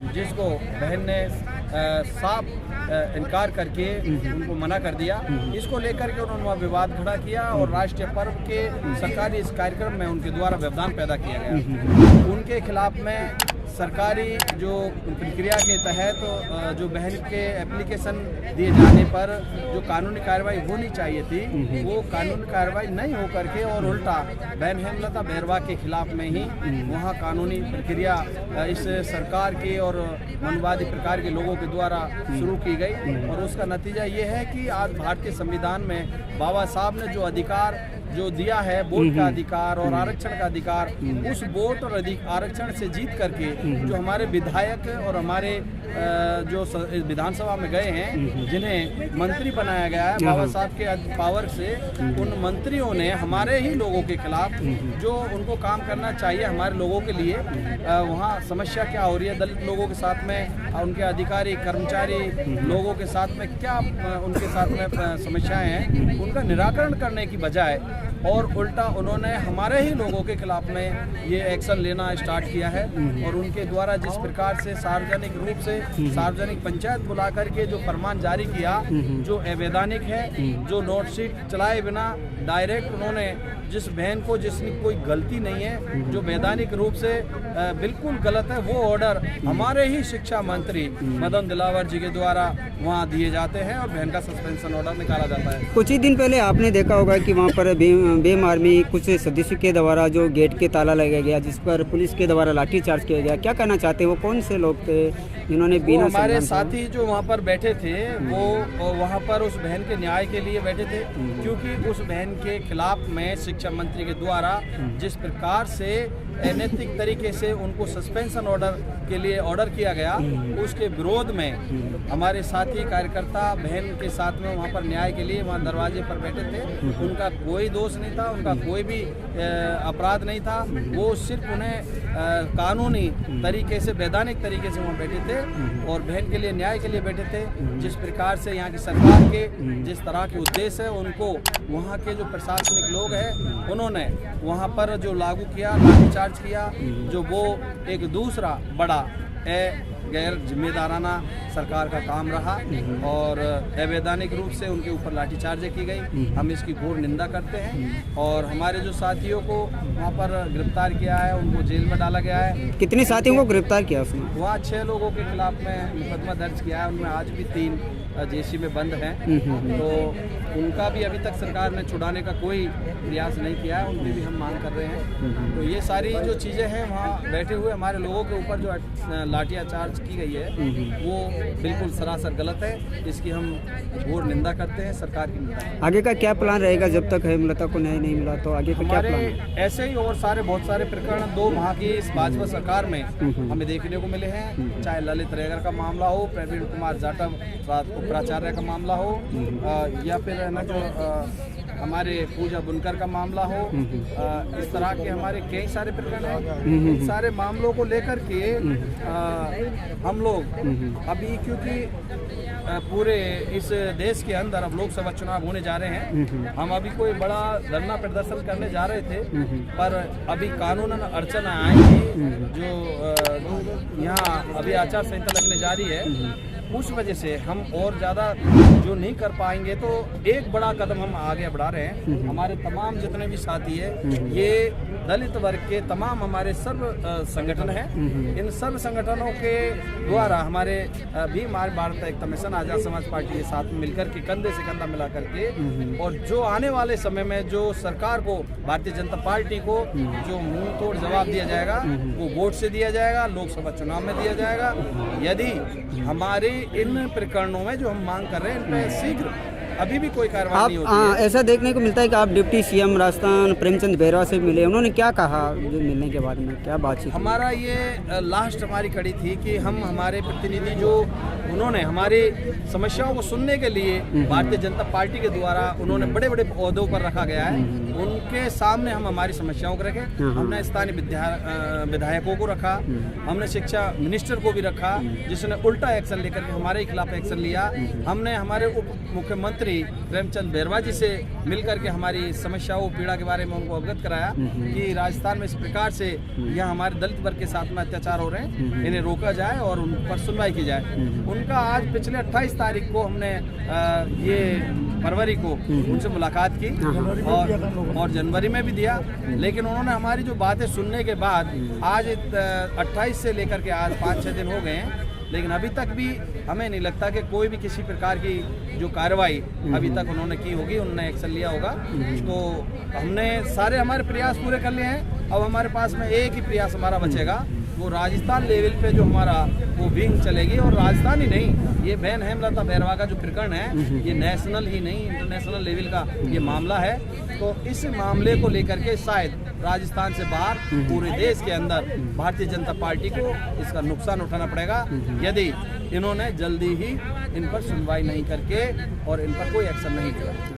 जिसको बहन ने साफ इनकार करके उनको मना कर दिया। इसको लेकर के उन्होंने वहाँ विवाद खड़ा किया और राष्ट्रीय पर्व के सरकारी इस कार्यक्रम में उनके द्वारा व्यवधान पैदा किया गया। उनके खिलाफ में सरकारी जो प्रक्रिया के तहत जो बहन के एप्लीकेशन दिए जाने पर जो कानूनी कार्रवाई होनी चाहिए थी वो कानूनी कार्रवाई नहीं हो करके और उल्टा बहन हेमलता बैरवा के खिलाफ में ही वहाँ कानूनी प्रक्रिया इस सरकार के और मनवादी प्रकार के लोगों के द्वारा शुरू की गई। और उसका नतीजा ये है कि आज भारतीय संविधान में बाबा साहब ने जो अधिकार जो दिया है, वोट का अधिकार और आरक्षण का अधिकार, उस वोट और आरक्षण से जीत करके जो हमारे विधायक और हमारे जो विधानसभा में गए हैं, जिन्हें मंत्री बनाया गया है बाबा साहब के पावर से, उन मंत्रियों ने हमारे ही लोगों के खिलाफ जो उनको काम करना चाहिए हमारे लोगों के लिए, वहाँ समस्या क्या हो रही है दलित लोगों के साथ में, उनके अधिकारी कर्मचारी लोगों के साथ में क्या उनके साथ में समस्याएं हैं, उनका निराकरण करने की बजाय और उल्टा उन्होंने हमारे ही लोगों के खिलाफ में ये एक्शन लेना स्टार्ट किया है। और उनके द्वारा जिस प्रकार से सार्वजनिक रूप से सार्वजनिक पंचायत बुला करके जो फरमान जारी किया, जो अवैधानिक है, जो नोट शीट चलाए बिना डायरेक्ट उन्होंने जिस बहन को जिसकी कोई गलती नहीं है, जो वैधानिक रूप से बिल्कुल गलत है, वो ऑर्डर हमारे ही शिक्षा मंत्री मदन दिलावर जी के द्वारा वहाँ दिए जाते हैं और बहन का सस्पेंशन ऑर्डर निकाला जाता है। कुछ ही दिन पहले आपने देखा होगा कि वहाँ पर बेम आर्मी कुछ सदस्यों के द्वारा जो गेट के ताला लगाया गया, जिस पर पुलिस के द्वारा लाठीचार्ज किया गया। क्या कहना चाहते हैं, वो कौन से लोग थे जिन्होंने बिना हमारे साथी जो वहाँ पर बैठे थे वो वहाँ पर उस बहन के न्याय के लिए बैठे थे, क्योंकि उस बहन के खिलाफ में शिक्षा मंत्री के द्वारा जिस प्रकार से अनैतिक तरीके से उनको सस्पेंशन ऑर्डर के लिए ऑर्डर किया गया, उसके विरोध में हमारे साथी कार्यकर्ता बहन के साथ में वहाँ पर न्याय के लिए वहाँ दरवाजे पर बैठे थे। उनका कोई दोष नहीं था, उनका कोई भी अपराध नहीं था, वो सिर्फ उन्हें कानूनी तरीके से वैधानिक तरीके से वहाँ बैठे थे और बहन के लिए न्याय के लिए बैठे थे। जिस प्रकार से यहाँ की सरकार के जिस तरह के उद्देश्य है, उनको वहाँ के जो प्रशासनिक लोग हैं उन्होंने वहाँ पर जो लागू किया, लाठीचार्ज किया, जो वो एक दूसरा बड़ा गैर जिम्मेदाराना सरकार का काम रहा और अवैधानिक रूप से उनके ऊपर लाठीचार्ज की गई। हम इसकी घोर निंदा करते हैं और हमारे जो साथियों को वहाँ पर गिरफ्तार किया है, उनको जेल में डाला गया है। कितने साथियों को गिरफ्तार किया उसमें? वहाँ 6 लोगों के खिलाफ में मुकदमा दर्ज किया है, उनमें आज भी 3 जेसी में बंद हैं। तो उनका भी अभी तक सरकार ने छुड़ाने का कोई प्रयास नहीं किया है, उनकी भी हम मांग कर रहे हैं। तो ये सारी जो चीज़ें हैं वहाँ बैठे हुए हमारे लोगों के ऊपर जो लाठीचार्ज की गई है वो बिल्कुल सरासर गलत है। इसकी हम घोर निंदा करते हैं, सरकार की निंदा। आगे का क्या प्लान रहेगा जब तक हेमलता को न्याय नहीं मिला? तो आगे का क्या प्लान है? ऐसे ही और बहुत सारे प्रकरण 2 माह की इस भाजपा सरकार में हमें देखने को मिले हैं, चाहे ललित रेगर का मामला हो, प्रवीण कुमार जाटव प्राचार्य का मामला हो, या फिर है ना जो हमारे पूजा बुनकर का मामला हो, इस तरह के हमारे कई सारे प्रकरण हैं। इन सारे मामलों को लेकर के हम लोग अभी, क्योंकि पूरे इस देश के अंदर अब लोकसभा चुनाव होने जा रहे हैं, हम अभी कोई बड़ा धरना प्रदर्शन करने जा रहे थे, पर अभी कानूनन अड़चन आएंगी जो यहाँ अभी आचार संहिता लगने जा रही है, उस वजह से हम और ज़्यादा जो नहीं कर पाएंगे। तो एक बड़ा कदम हम आगे बढ़ा रहे हैं। हमारे तमाम जितने भी साथी हैं, ये दलित वर्ग के तमाम हमारे सर्व संगठन हैं। इन सर्व संगठनों के द्वारा हमारे भी हमारे भारत एकता मिशन, आज़ाद समाज पार्टी के साथ मिलकर के कंधे से कंधा मिला करके, और जो आने वाले समय में जो सरकार को, भारतीय जनता पार्टी को जो मुंह तोड़ जवाब दिया जाएगा वो वोट से दिया जाएगा, लोकसभा चुनाव में दिया जाएगा। यदि हमारे इन प्रकरणों में जो हम मांग कर रहे हैं इन पर शीघ्र अभी भी कोई कार्रवाई नहीं होती है। ऐसा देखने को मिलता है कि आप डिप्टी सीएम राजस्थान प्रेमचंद बैरवा से मिले, उन्होंने क्या कहा जो मिलने के बाद में, क्या बातचीत? हमारा ये लास्ट हमारी कड़ी थी कि हम हमारे प्रतिनिधि जो उन्होंने हमारी समस्याओं को सुनने के लिए भारतीय जनता पार्टी के द्वारा उन्होंने बड़े बड़े ओहदों पर रखा गया है, उनके सामने हम हमारी समस्याओं को रखें। हमने स्थानीय विधायकों को रखा, हमने शिक्षा मिनिस्टर को भी रखा, जिसने उल्टा एक्शन लेकर के हमारे खिलाफ एक्शन लिया। हमने हमारे उप मुख्यमंत्री मंत्री प्रेमचंद बैरवा जी से मिलकर के हमारी समस्याओं पीड़ा के बारे में उनको अवगत कराया कि राजस्थान में इस प्रकार से यहाँ हमारे दलित वर्ग के साथ में अत्याचार हो रहे हैं, इन्हें रोका जाए और उन पर सुनवाई की जाए। उनका आज पिछले 28 तारीख को हमने ये फरवरी को उनसे मुलाकात की और जनवरी में भी दिया, लेकिन उन्होंने हमारी जो बातें सुनने के बाद आज 28 से लेकर के आज 5-6 दिन हो गए हैं, लेकिन अभी तक भी हमें नहीं लगता कि कोई भी किसी प्रकार की जो कार्रवाई अभी तक उन्होंने की होगी, उन्होंने एक्शन लिया होगा। तो हमने सारे हमारे प्रयास पूरे कर लिए हैं। अब हमारे पास में एक ही प्रयास हमारा बचेगा, वो राजस्थान लेवल पे जो हमारा वो विंग चलेगी। और राजस्थान ही नहीं, ये बहन हेमलता बैरवा का जो प्रकरण है ये नेशनल ही नहीं इंटरनेशनल लेवल का ये मामला है। तो इस मामले को लेकर के शायद राजस्थान से बाहर पूरे देश के अंदर भारतीय जनता पार्टी को इसका नुकसान उठाना पड़ेगा यदि इन्होंने जल्दी ही इन पर सुनवाई नहीं करके और इन पर कोई एक्शन नहीं लिया।